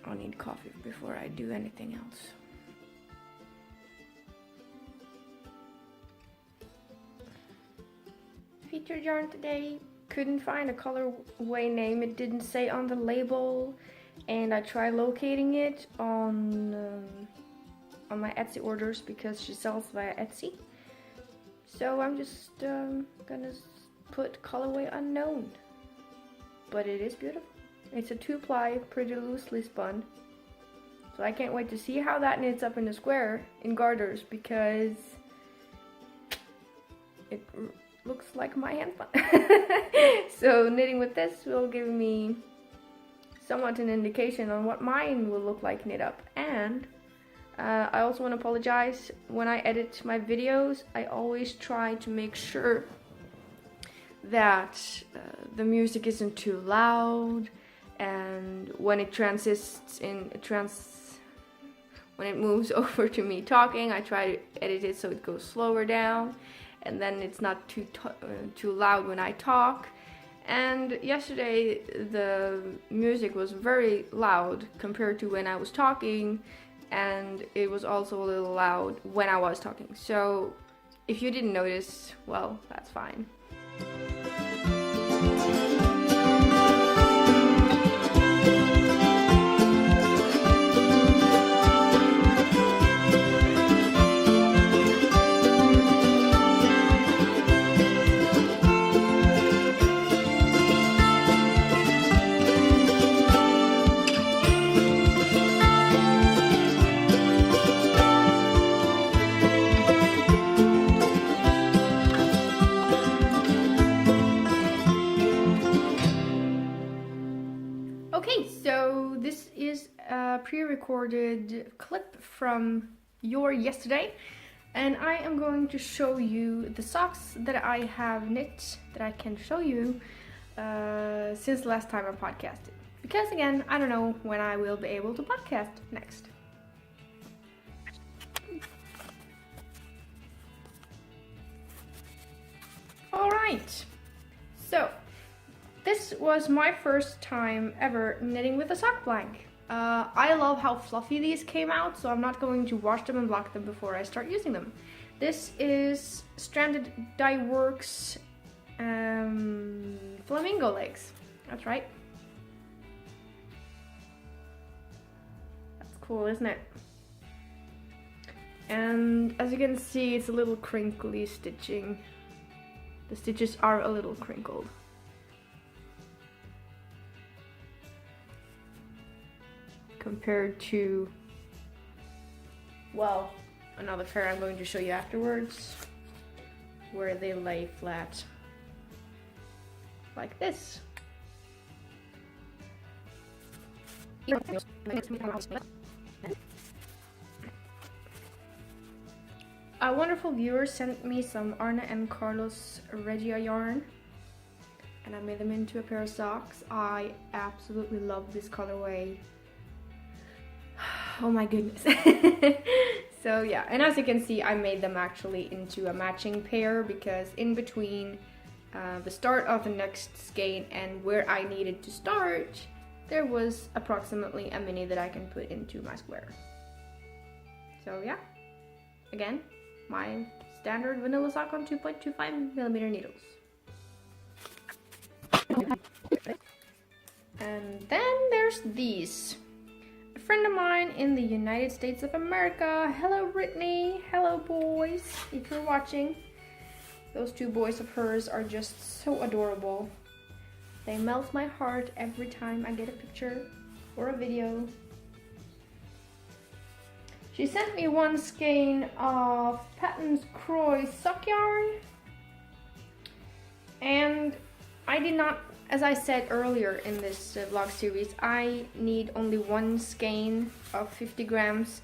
I'll need coffee before I do anything else. Featured yarn today. Couldn't find a colorway name. It didn't say on the label, and I tried locating it on my Etsy orders because she sells via Etsy. So I'm just gonna put colorway unknown, but it is beautiful. It's a 2-ply, pretty loosely spun. So I can't wait to see how that knits up in a square in garters, because it looks like my hand spun. So knitting with this will give me somewhat an indication on what mine will look like knit up. And I also want to apologize, when I edit my videos, I always try to make sure that the music isn't too loud, and when it when it moves over to me talking, I try to edit it so it goes slower down, and then it's not too loud when I talk. And yesterday the music was very loud compared to when I was talking, and it was also a little loud when I was talking. So if you didn't notice, well, that's fine. Okay, so this is a pre-recorded clip from your yesterday, and I am going to show you the socks that I have knit that I can show you since the last time I podcasted. Because again, I don't know when I will be able to podcast next. Alright, so this was my first time ever knitting with a sock blank. I love how fluffy these came out, so I'm not going to wash them and block them before I start using them. This is Stranded Dye Works flamingo legs. That's right. That's cool, isn't it? And as you can see, it's a little crinkly stitching. The stitches are a little crinkled. Compared to, well, another pair I'm going to show you afterwards, where they lay flat like this. A wonderful viewer sent me some Arne and Carlos Regia yarn, and I made them into a pair of socks. I absolutely love this colorway. Oh my goodness. So yeah, and as you can see, I made them actually into a matching pair, because in between the start of the next skein and where I needed to start, there was approximately a mini that I can put into my square. So yeah, again, my standard vanilla sock on 2.25mm needles. And then there's these. A friend of mine in the United States of America. Hello Brittany, hello boys, if you're watching. Those two boys of hers are just so adorable. They melt my heart every time I get a picture or a video. She sent me one skein of Patton's Croy sock yarn, and I did not, as I said earlier in this vlog series, I need only one skein of 50 grams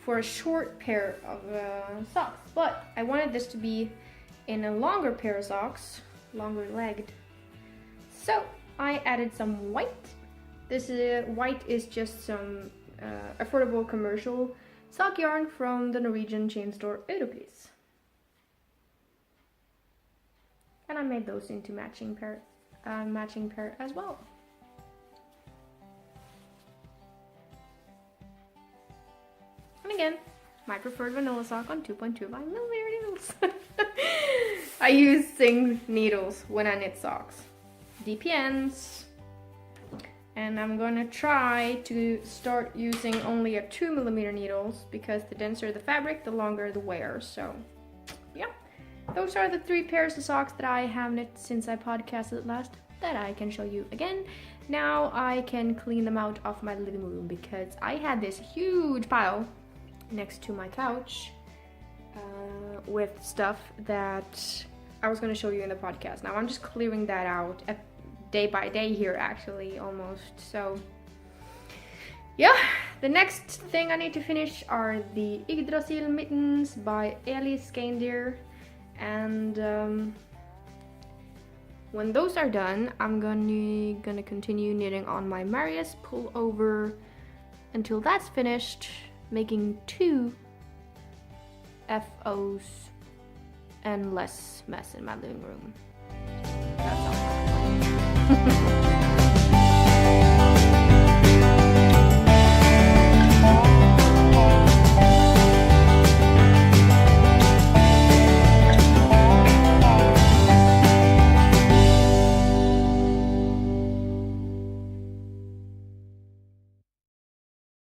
for a short pair of socks, but I wanted this to be in a longer pair of socks, longer legged, so I added some white. This white is just some affordable commercial sock yarn from the Norwegian chain store Europris. And I made those into matching pair as well. And again, my preferred vanilla sock on 2.25 millimeter needles. I use Sing needles when I knit socks. DPNs. And I'm gonna try to start using only a 2 millimeter needles because the denser the fabric, the longer the wear. So, yeah. Those are the 3 pairs of socks that I have knit since I podcasted last that I can show you again. Now I can clean them out of my living room because I had this huge pile next to my couch with stuff that I was going to show you in the podcast. Now I'm just clearing that out day by day here, actually, almost. So yeah, the next thing I need to finish are the Yggdrasil mittens by Elis Skandir, and when those are done, I'm gonna continue knitting on my Marius pullover until that's finished, making 2 FOs and less mess in my living room. That's all.